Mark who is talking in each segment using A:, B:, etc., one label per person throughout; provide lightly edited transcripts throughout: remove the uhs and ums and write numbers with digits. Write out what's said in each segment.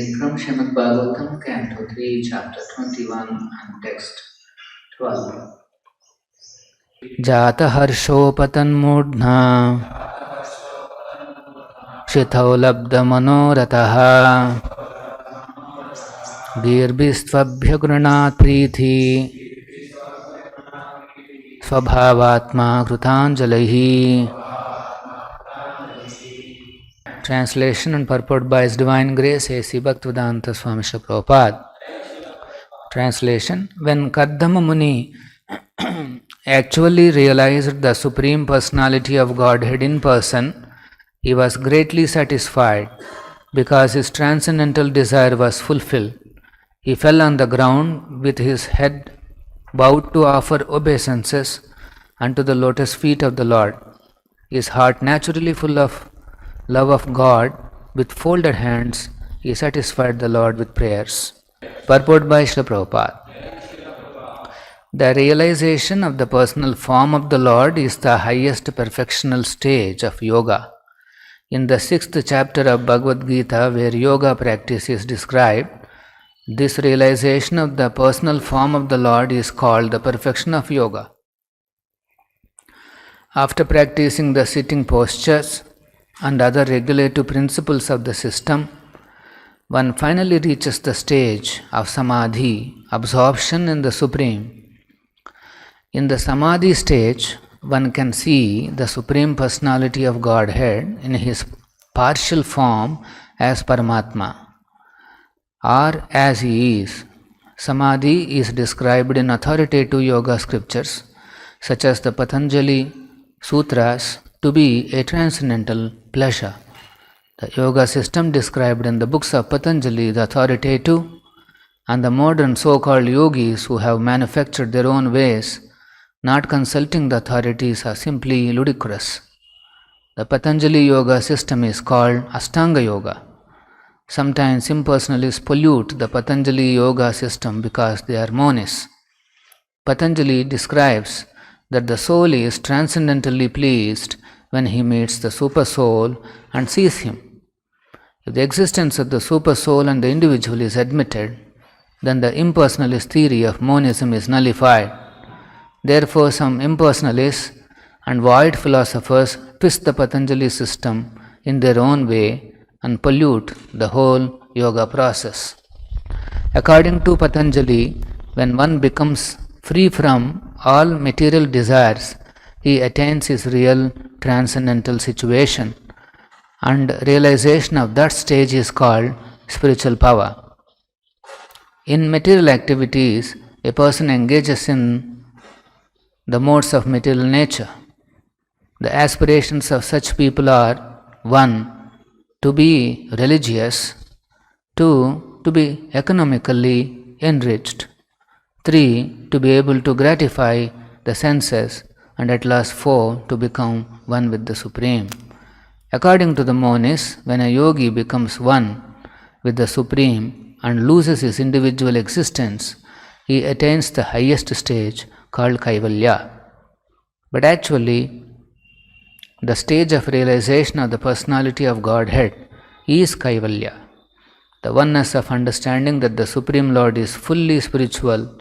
A: Reading from Srimad Bhagavatam, Canto 3, Chapter 21 and Text 12. Jata harshopatanmudna shithau labda manorataha girbhistvabhyagrunat priti swabhavatma krutanjalihi. Translation and purport by His Divine Grace A.C. Bhaktivedanta Swami Srila Prabhupada. Translation: When Kardama Muni actually realized the Supreme Personality of Godhead in person, he was greatly satisfied because his transcendental desire was fulfilled. He fell on the ground with his head bowed to offer obeisances unto the lotus feet of the Lord. His heart naturally full of love of God, with folded hands, he satisfied the Lord with prayers. Purport by Srila Prabhupada. The realization of the personal form of the Lord is the highest perfectional stage of yoga. In the 6th chapter of Bhagavad Gita, where yoga practice is described, this realization of the personal form of the Lord is called the perfection of yoga. After practicing the sitting postures and other regulative principles of the system, one finally reaches the stage of samadhi, absorption in the Supreme. In the samadhi stage, one can see the Supreme Personality of Godhead in his partial form as Paramatma, or as he is. Samadhi is described in authoritative yoga scriptures such as the Patanjali Sutras to be a transcendental pleasure. The yoga system described in the books of Patanjali is authoritative, and the modern so-called yogis who have manufactured their own ways, not consulting the authorities, are simply ludicrous. The Patanjali yoga system is called Ashtanga Yoga. Sometimes impersonalists pollute the Patanjali yoga system because they are monists. Patanjali describes that the soul is transcendently pleased when he meets the super soul and sees him. If the existence of the super soul and the individual is admitted, then the impersonalist theory of monism is nullified. Therefore, some impersonalists and void philosophers twist the Patanjali system in their own way and pollute the whole yoga process. According to Patanjali, when one becomes free from all material desires, he attains his real transcendental situation, and realization of that stage is called spiritual power. In material activities, a person engages in the modes of material nature. The aspirations of such people are 1. To be religious, 2. To be economically enriched, 3. To be able to gratify the senses, and at last 4. To become one with the Supreme. According to the monists, when a yogi becomes one with the Supreme and loses his individual existence, he attains the highest stage called Kaivalya. But actually, the stage of realization of the personality of Godhead is Kaivalya, the oneness of understanding that the Supreme Lord is fully spiritual,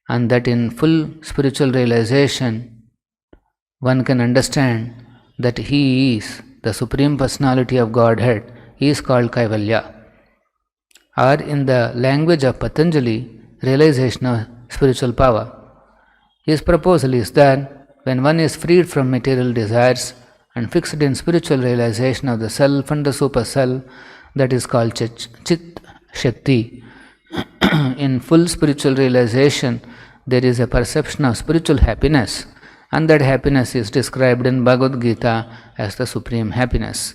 A: and that in full spiritual realization one can understand that he is the Supreme Personality of Godhead, is called Kaivalya, or in the language of Patanjali, realization of spiritual power. His proposal is that when one is freed from material desires and fixed in spiritual realization of the self and the super self, that is called Chit Shakti. In full spiritual realization, there is a perception of spiritual happiness, and that happiness is described in Bhagavad Gita as the supreme happiness,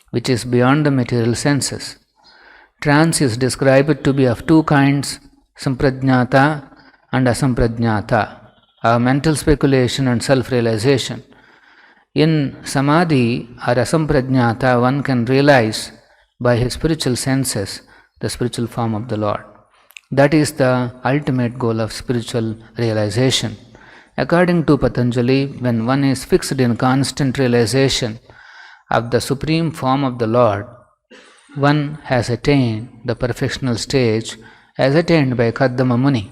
A: which is beyond the material senses. Trance is described to be of two kinds, samprajñata and asamprajñata, mental speculation and self-realization. In samadhi or asamprajñata, one can realize by his spiritual senses the spiritual form of the Lord. That is the ultimate goal of spiritual realization. According to Patanjali, when one is fixed in constant realization of the supreme form of the Lord, one has attained the perfectional stage as attained by Kardama Muni.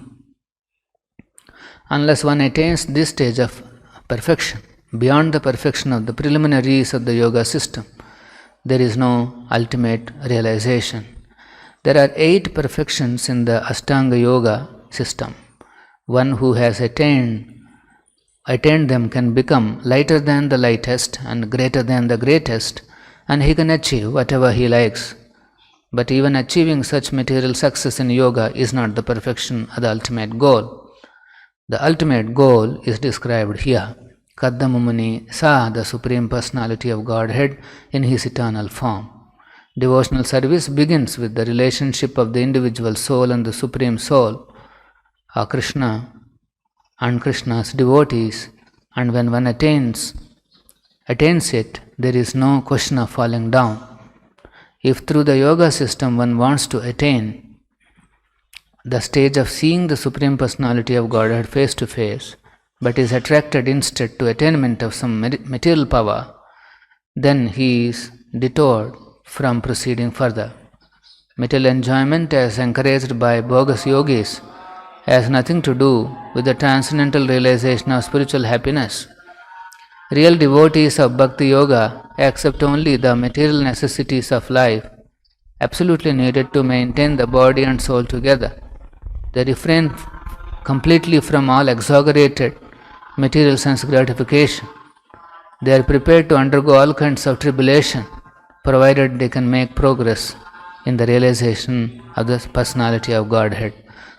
A: Unless one attains this stage of perfection, beyond the perfection of the preliminaries of the yoga system, there is no ultimate realization. There are 8 perfections in the Ashtanga Yoga system. One who has attained them can become lighter than the lightest and greater than the greatest, and he can achieve whatever he likes. But even achieving such material success in yoga is not the perfection or the ultimate goal. The ultimate goal is described here. Kardama Muni saw the Supreme Personality of Godhead in His eternal form. Devotional service begins with the relationship of the individual soul and the Supreme Soul, or Krishna and Krishna's devotees, and when one attains it, there is no question of falling down. If through the yoga system one wants to attain the stage of seeing the Supreme Personality of Godhead face to face, but is attracted instead to attainment of some material power, then he is detoured from proceeding further. Material enjoyment, as encouraged by bogus yogis, has nothing to do with the transcendental realization of spiritual happiness. Real devotees of Bhakti Yoga accept only the material necessities of life, absolutely needed to maintain the body and soul together. They refrain completely from all exaggerated material sense gratification. They are prepared to undergo all kinds of tribulation, provided they can make progress in the realization of the personality of Godhead.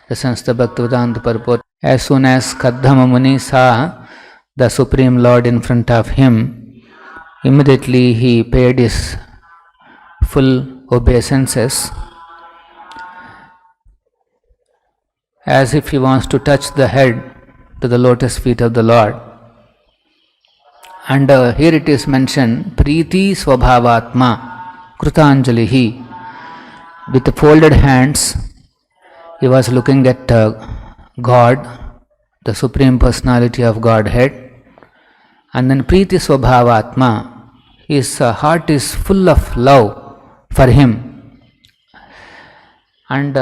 A: The sense the Bhaktivedanta purport. As soon as Kardama Muni saw the Supreme Lord in front of him, immediately he paid his full obeisances, as if he wants to touch the head to the lotus feet of the Lord. And here it is mentioned, Preeti Swabhavatma Krutanjalihi. With folded hands, he was looking at God, the Supreme Personality of Godhead. And then Preeti Swabhavatma, his heart is full of love for him. And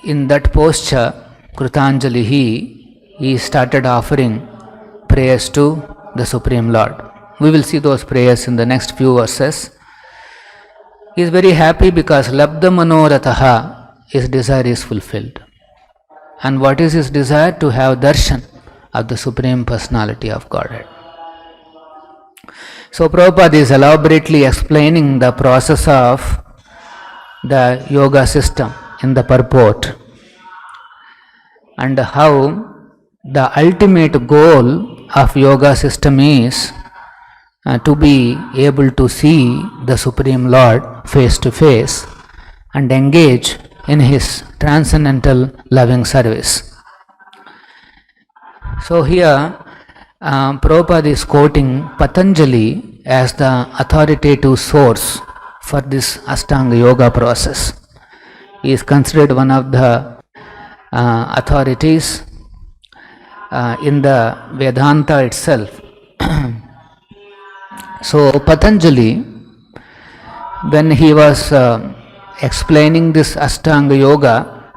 A: in that posture, Krutanjalihi, he started offering prayers to the Supreme Lord. We will see those prayers in the next few verses. He is very happy because Labdha Manorathaha, his desire is fulfilled. And what is his desire? To have darshan of the Supreme Personality of Godhead. So Prabhupada is elaborately explaining the process of the yoga system in the purport, and how the ultimate goal of yoga system is to be able to see the Supreme Lord face to face and engage in His transcendental loving service. So here Prabhupada is quoting Patanjali as the authoritative source for this Ashtanga Yoga process. He is considered one of the authorities in the Vedanta itself. So Patanjali, when he was explaining this Ashtanga Yoga,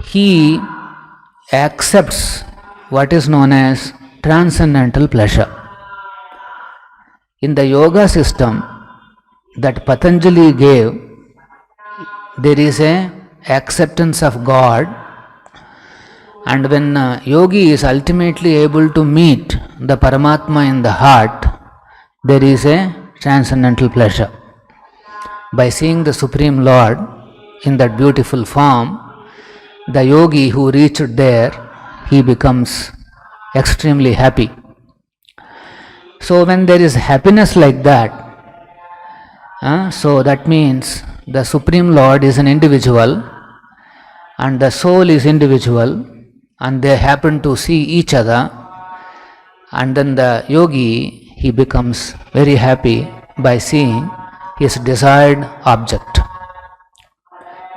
A: he accepts what is known as transcendental pleasure. In the yoga system that Patanjali gave, there is a acceptance of God, and when yogi is ultimately able to meet the Paramatma in the heart, there is a transcendental pleasure. By seeing the Supreme Lord in that beautiful form, the yogi who reached there, he becomes extremely happy. So when there is happiness like that, so that means the Supreme Lord is an individual and the soul is individual, and they happen to see each other, and then the yogi, he becomes very happy by seeing his desired object.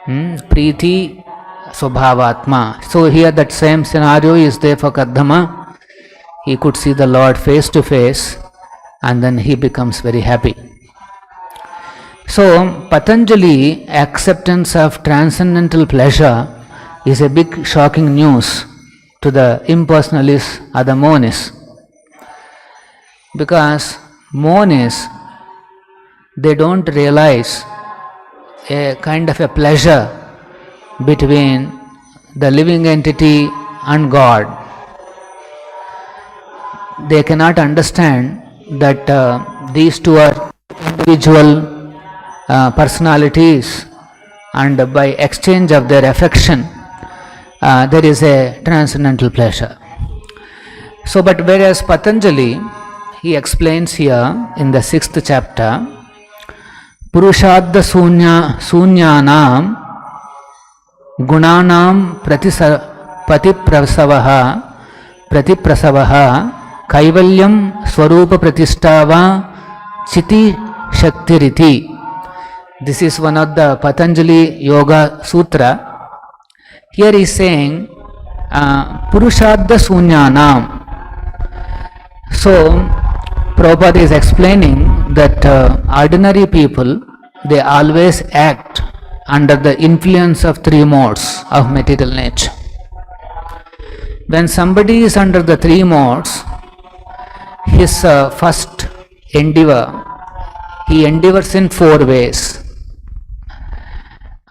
A: Preeti Swabhavatma. So here that same scenario is there for Kardama. He could see the Lord face to face, and then he becomes very happy. So, Patanjali acceptance of transcendental pleasure is a big shocking news to the impersonalists or the monists, because monists, they don't realize a kind of a pleasure between the living entity and God. They cannot understand that these two are individual personalities, and by exchange of their affection there is a transcendental pleasure. So, but whereas Patanjali, he explains here in the 6th chapter, Purushadha sunyanam gunanam pratiprasavaha kaivalyam swarupa pratistava chiti shaktiriti. This is one of the Patanjali Yoga Sutra. Here he is saying Purushadha sunyanam. So Prabhupada is explaining that ordinary people, they always act under the influence of three modes of material nature. When somebody is under the three modes, his first endeavor, he endeavors in four ways.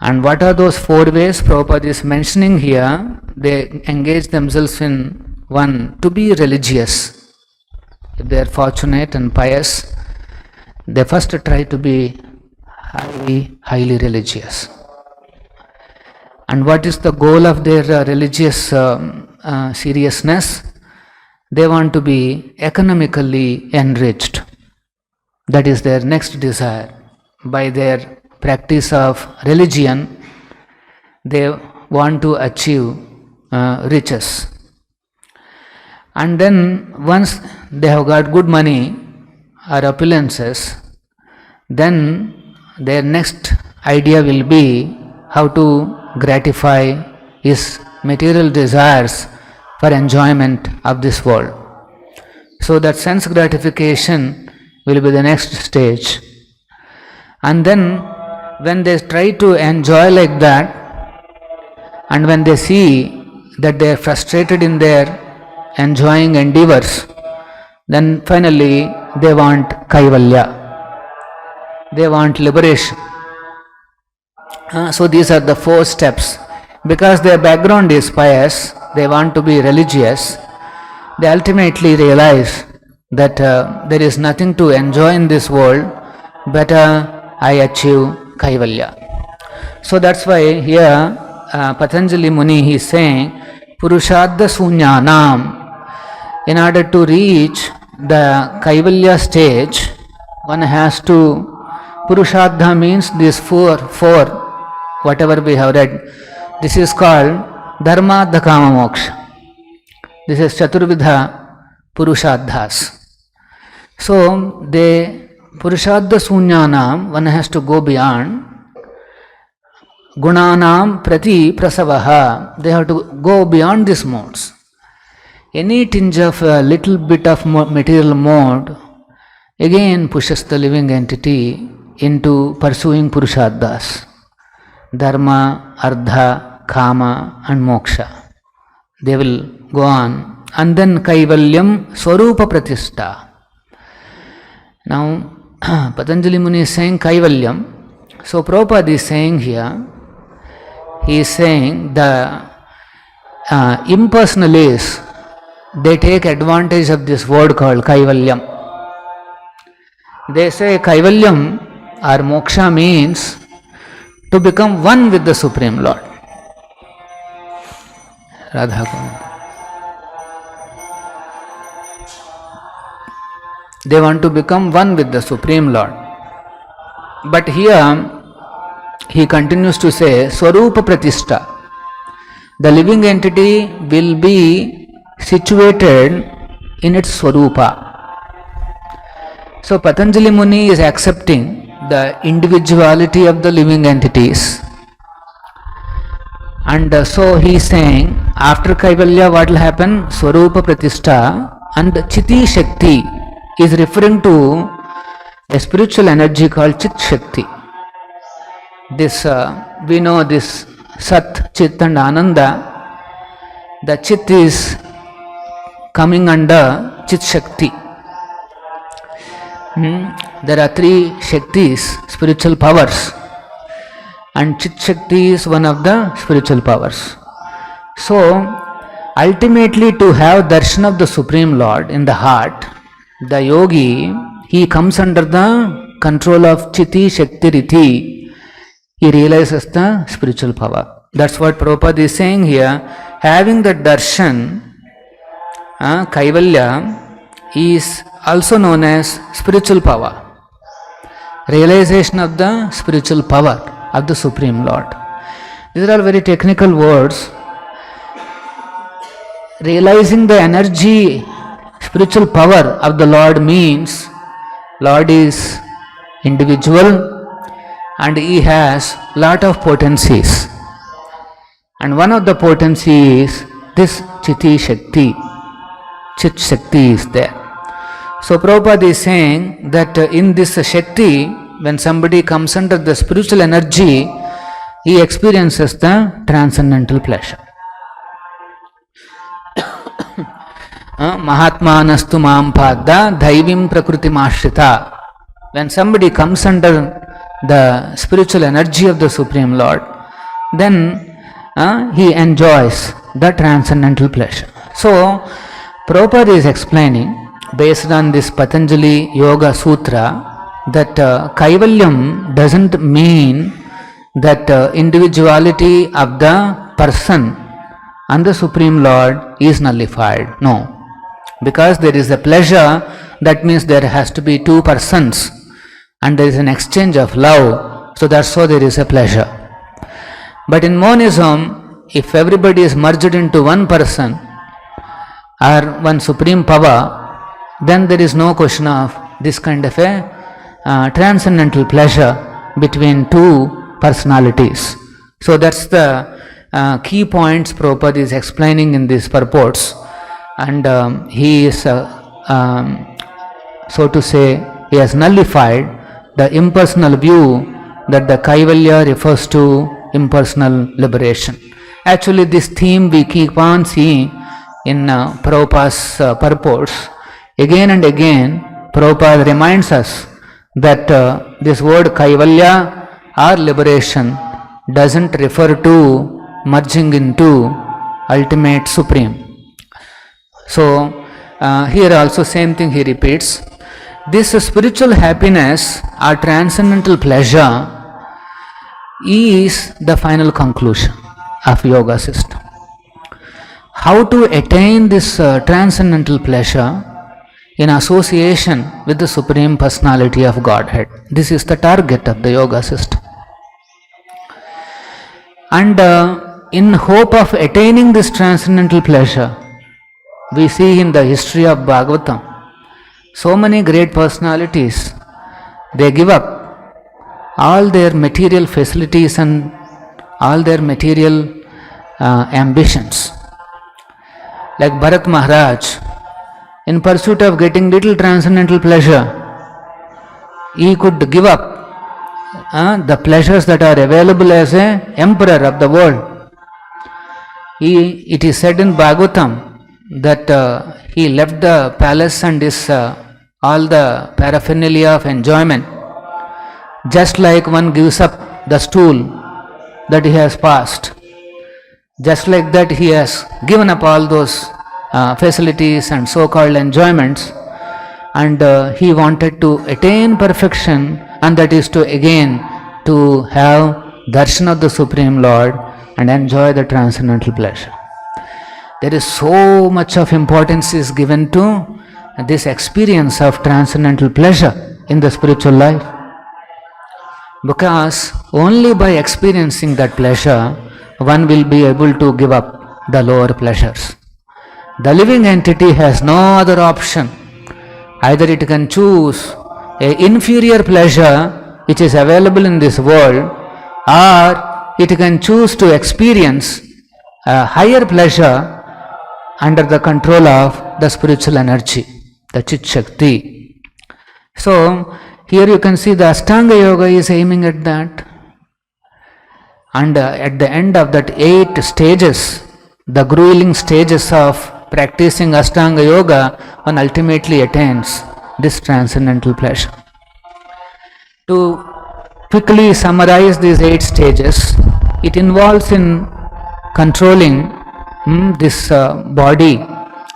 A: And what are those four ways Prabhupada is mentioning here? They engage themselves in one, to be religious. If they are fortunate and pious, they first try to be highly religious. And what is the goal of their religious seriousness? They want to be economically enriched. That is their next desire. By their practice of religion, they want to achieve riches. And then once they have got good money or opulences, then their next idea will be how to gratify his material desires for enjoyment of this world. So that sense gratification will be the next stage. And then when they try to enjoy like that, and when they see that they are frustrated in their enjoying endeavors, then finally they want kaivalya, they want liberation. So these are the four steps. Because their background is pious, they want to be religious, they ultimately realize that there is nothing to enjoy in this world, better I achieve kaivalya. So that's why here Patanjali Muni, he is saying Purushadha sunyanam. In order to reach the kaivalya stage, one has to, Purushadha means these four, whatever we have read. This is called dharma, artha, kama, moksha. This is chaturvidha purushadhas. So the Purushadha sunyanam, one has to go beyond. Gunanam prati prasavaha, they have to go beyond these modes. Any tinge of a little bit of material mode again pushes the living entity into pursuing purushadhas, dharma, artha, kama and moksha. They will go on. And then kaivalyam swarupa pratishta. Now Patanjali Muni is saying kaivalyam. So Prabhupada is saying here, he is saying the impersonalists, they take advantage of this word called kaivalyam. They say kaivalyam or moksha means to become one with the Supreme Lord. Radha Govinda. They want to become one with the Supreme Lord. But here he continues to say Swarupa Pratishta. The living entity will be situated in its Swarupa. So Patanjali Muni is accepting the individuality of the living entities. And so he is saying, after Kaivalya what will happen? Swarupa Pratishta, and Chiti Shakti is referring to a spiritual energy called Chit Shakti. This we know this Sat, Chit and Ananda. The Chit is coming under Chit Shakti. There are three Shaktis, spiritual powers, and Chit Shakti is one of the spiritual powers. So, ultimately, to have darshan of the Supreme Lord in the heart, the yogi, he comes under the control of Chiti, Shakti, Riti. He realizes the spiritual power. That's what Prabhupada is saying here. Having the darshan, Kaivalya, is also known as spiritual power. Realization of the spiritual power of the Supreme Lord. These are all very technical words. Realizing the energy, spiritual power of the Lord means Lord is individual and he has lot of potencies. And one of the potency is this Chiti Shakti. Chit Shakti is there. So Prabhupada is saying that in this Shakti, when somebody comes under the spiritual energy, he experiences the transcendental pleasure. Mahatmanastu mam padda daivim prakritim ashrita. When somebody comes under the spiritual energy of the Supreme Lord, then he enjoys the transcendental pleasure. So, Prabhupada is explaining, based on this Patanjali Yoga Sutra, that Kaivalyam doesn't mean that individuality of the person and the Supreme Lord is nullified. No. Because there is a pleasure, that means there has to be two persons and there is an exchange of love, so that's why there is a pleasure. But in monism, if everybody is merged into one person or one supreme power, then there is no question of this kind of a transcendental pleasure between two personalities. So that's the key points Prabhupada is explaining in these purports. And he is, so to say, he has nullified the impersonal view that the Kaivalya refers to impersonal liberation. Actually, this theme we keep on seeing in Prabhupada's purports. Again and again, Prabhupada reminds us that this word Kaivalya or liberation doesn't refer to merging into ultimate supreme. So, here also same thing he repeats. This spiritual happiness or transcendental pleasure is the final conclusion of yoga system. How to attain this transcendental pleasure in association with the Supreme Personality of Godhead. This is the target of the yoga system. And in hope of attaining this transcendental pleasure, we see in the history of Bhagavatam, so many great personalities, they give up all their material facilities and all their material ambitions. Like Bharat Maharaj, in pursuit of getting little transcendental pleasure, he could give up the pleasures that are available as an emperor of the world. It is said in Bhagavatam that he left the palace and his all the paraphernalia of enjoyment, just like one gives up the stool that he has passed. Just like that, he has given up all those facilities and so-called enjoyments, and he wanted to attain perfection, and that is to again to have darshan of the Supreme Lord and enjoy the transcendental pleasure. There is so much of importance is given to this experience of transcendental pleasure in the spiritual life, because only by experiencing that pleasure one will be able to give up the lower pleasures. The living entity has no other option. Either it can choose an inferior pleasure which is available in this world, or it can choose to experience a higher pleasure under the control of the spiritual energy, the Chit Shakti. So, here you can see the Ashtanga Yoga is aiming at that. And at the end of that 8 stages, the grueling stages of practicing Ashtanga Yoga, one ultimately attains this transcendental pleasure. To quickly summarize these 8 stages, it involves in controlling this body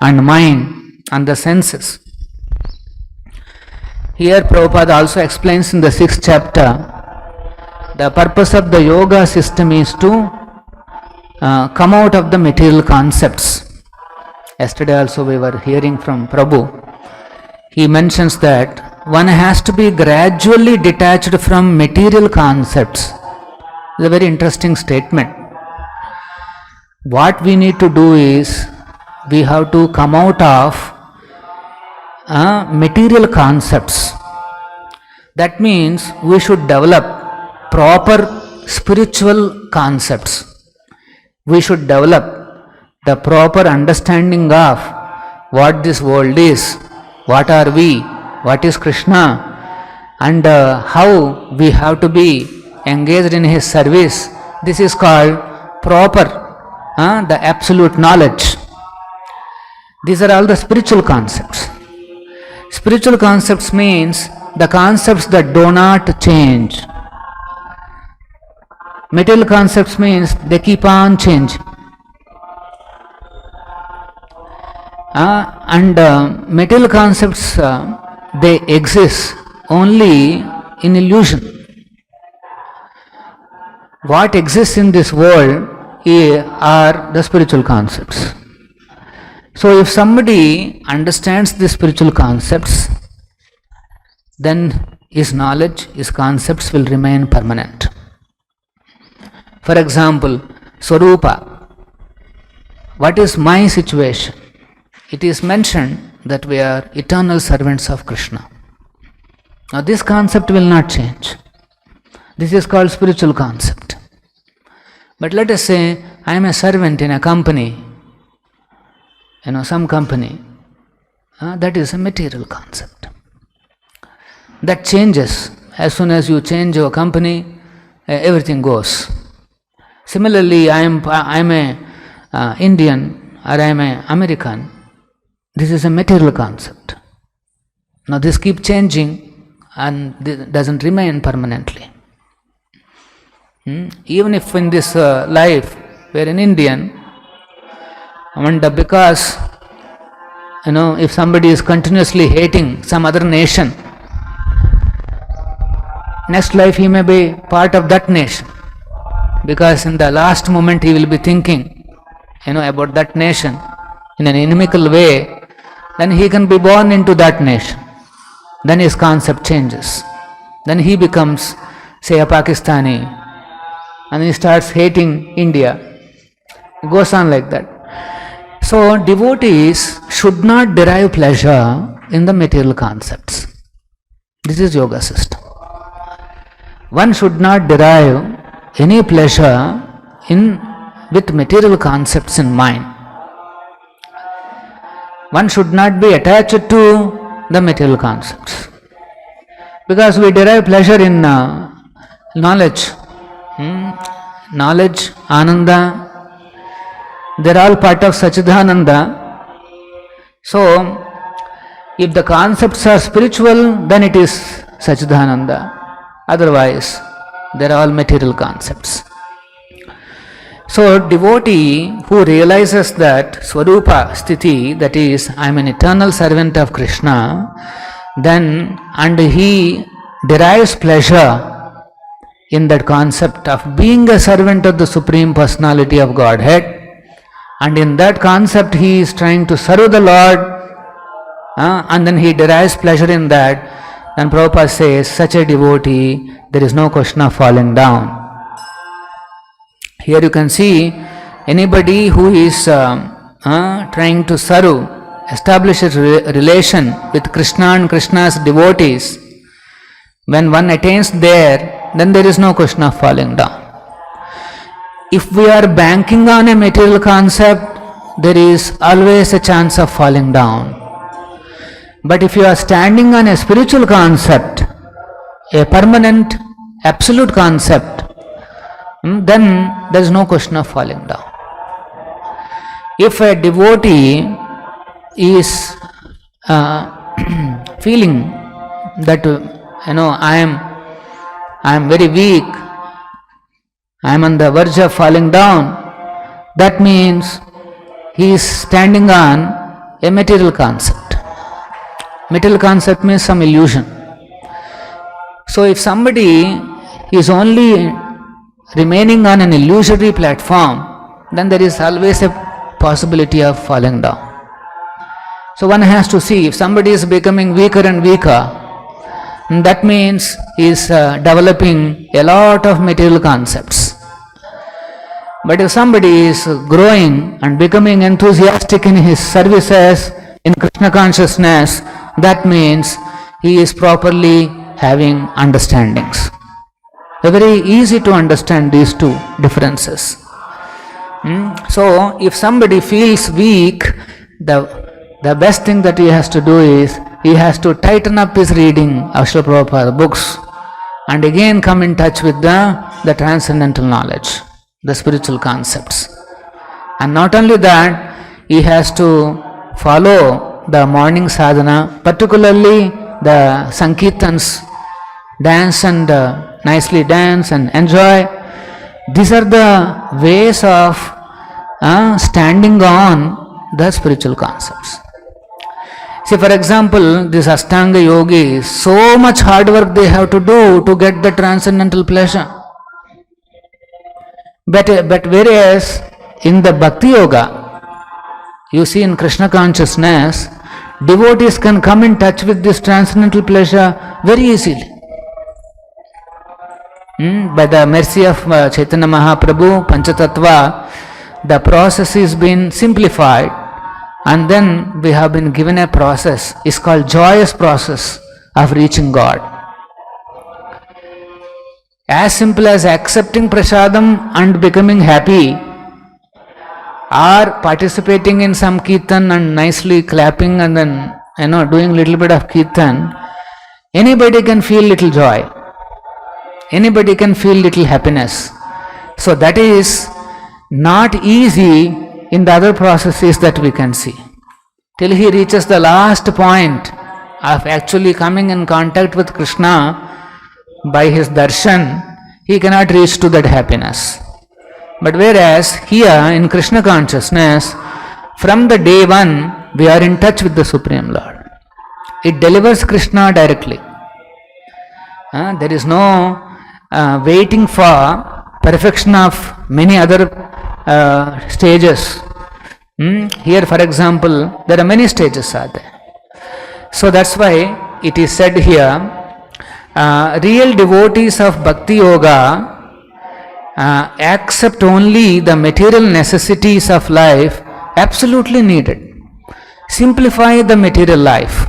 A: and mind and the senses. Here Prabhupada also explains in the 6th chapter, the purpose of the yoga system is to come out of the material concepts. Yesterday also we were hearing from Prabhu. He mentions that one has to be gradually detached from material concepts. It's a very interesting statement. What we need to do is, we have to come out of material concepts. That means we should develop proper spiritual concepts. We should develop the proper understanding of what this world is, what are we, what is Krishna, and how we have to be engaged in His service. This is called proper, the absolute knowledge. These are all the spiritual concepts. Spiritual concepts means the concepts that do not change. Material concepts means they keep on changing. Material concepts, they exist only in illusion. What exists in this world are the spiritual concepts. So if somebody understands the spiritual concepts, then his knowledge, his concepts will remain permanent. For example, Swarupa. What is my situation? It is mentioned that we are eternal servants of Krishna. Now this concept will not change. This is called spiritual concept. But let us say I am a servant in a company, some company. That is a material concept. That changes. As soon as you change your company, everything goes. Similarly, I am a Indian or I am a American. This is a material concept. Now this keeps changing and this doesn't remain permanently. Even if in this life we are an Indian, and because if somebody is continuously hating some other nation, next life he may be part of that nation, because in the last moment he will be thinking about that nation in an inimical way. Then he can be born into that nation. Then his concept changes. Then he becomes, say, a Pakistani, and he starts hating India. It goes on like that. So devotees should not derive pleasure in the material concepts. This is yoga system. One should not derive any pleasure with material concepts in mind. One should not be attached to the material concepts, because we derive pleasure in knowledge. Knowledge, Ananda, they're all part of Sachidananda. So, if the concepts are spiritual, then it is Sachidananda. Otherwise, they're all material concepts. So, devotee who realizes that Swarupa Sthiti, that is, I am an eternal servant of Krishna, then, and he derives pleasure in that concept of being a servant of the Supreme Personality of Godhead, and in that concept he is trying to serve the Lord, and then he derives pleasure in that, then Prabhupada says, such a devotee, there is no question of falling down. Here you can see anybody who is trying to serve, establish a relation with Krishna and Krishna's devotees. When one attains there, then there is no question of falling down. If we are banking on a material concept, there is always a chance of falling down. But if you are standing on a spiritual concept, a permanent, absolute concept, then there is no question of falling down. If a devotee is feeling that I am very weak, I am on the verge of falling down, that means he is standing on a material concept. Material concept means some illusion. So if somebody is only remaining on an illusory platform, then there is always a possibility of falling down. So one has to see, if somebody is becoming weaker and weaker, that means he is developing a lot of material concepts. But if somebody is growing and becoming enthusiastic in his services, in Krishna consciousness, that means he is properly having understandings. Very easy to understand these two differences. So if somebody feels weak, the best thing that he has to do is, he has to tighten up his reading of Srila Prabhupada books and again come in touch with the transcendental knowledge, the spiritual concepts. And not only that, he has to follow the morning sadhana, particularly the sankirtans, dance and nicely dance and enjoy. These are the ways of standing on the spiritual concepts. See, for example, this Ashtanga yogis, so much hard work they have to do to get the transcendental pleasure. But whereas in the Bhakti Yoga, you see, in Krishna consciousness, devotees can come in touch with this transcendental pleasure very easily. By the mercy of Chaitanya Mahaprabhu, Panchatattva, the process is been simplified, and then we have been given a process. It's called joyous process of reaching God. As simple as accepting prasadam and becoming happy, or participating in some kirtan and nicely clapping and then doing little bit of kirtan, anybody can feel little joy. Anybody can feel little happiness. So that is not easy in the other processes that we can see. Till he reaches the last point of actually coming in contact with Krishna by his darshan, he cannot reach to that happiness. But whereas here in Krishna consciousness, from the day one, we are in touch with the Supreme Lord. It delivers Krishna directly. There is no waiting for perfection of many other stages. Here, for example, there are many stages are there. So that's why it is said here, real devotees of Bhakti Yoga accept only the material necessities of life absolutely needed. Simplify the material life.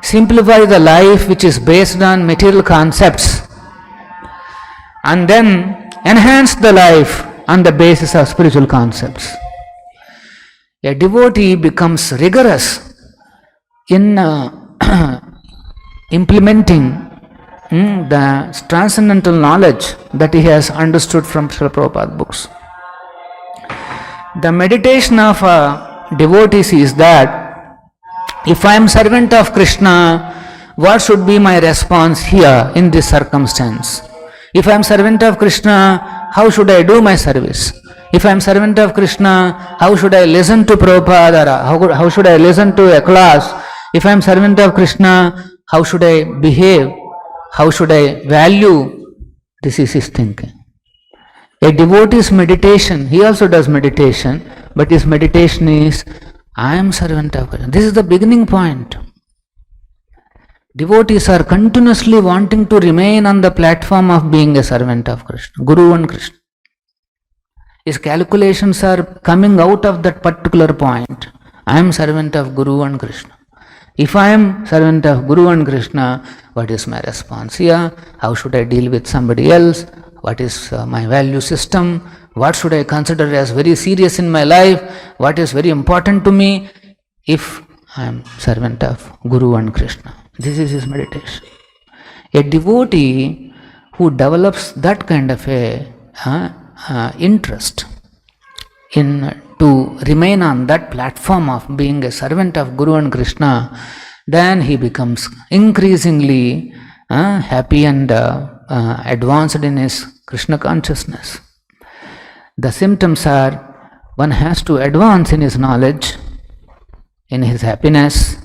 A: Simplify the life which is based on material concepts, and then enhance the life on the basis of spiritual concepts. A devotee becomes rigorous in implementing the transcendental knowledge that he has understood from Srila Prabhupada books. The meditation of devotees is that, if I am servant of Krishna, what should be my response here in this circumstance? If I am servant of Krishna, how should I do my service? If I am servant of Krishna, how should I listen to Prabhupada? How should I listen to a class? If I am servant of Krishna, how should I behave? How should I value? This is his thinking. A devotee's meditation, he also does meditation, but his meditation is, I am servant of Krishna. This is the beginning point. Devotees are continuously wanting to remain on the platform of being a servant of Krishna, Guru and Krishna. His calculations are coming out of that particular point. I am servant of Guru and Krishna. If I am servant of Guru and Krishna, what is my response here? How should I deal with somebody else? What is my value system? What should I consider as very serious in my life? What is very important to me if I am servant of Guru and Krishna? This is his meditation. A devotee who develops that kind of a interest in to remain on that platform of being a servant of Guru and Krishna, then he becomes increasingly happy and advanced in his Krishna consciousness. The symptoms are, one has to advance in his knowledge, in his happiness,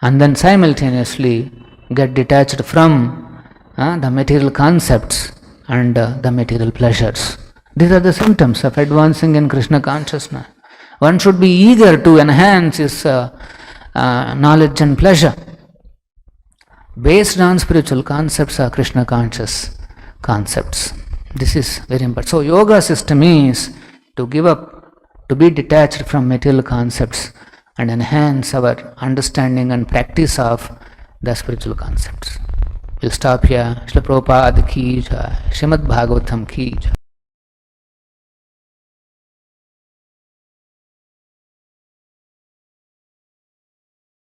A: and then simultaneously get detached from the material concepts and the material pleasures. These are the symptoms of advancing in Krishna consciousness. One should be eager to enhance his knowledge and pleasure based on spiritual concepts or Krishna conscious concepts. This is very important. So yoga system is to give up, to be detached from material concepts and enhance our understanding and practice of the spiritual concepts. We'll stop here. Srila Prabhupada ki jai, Srimad Bhagavatam ki jai.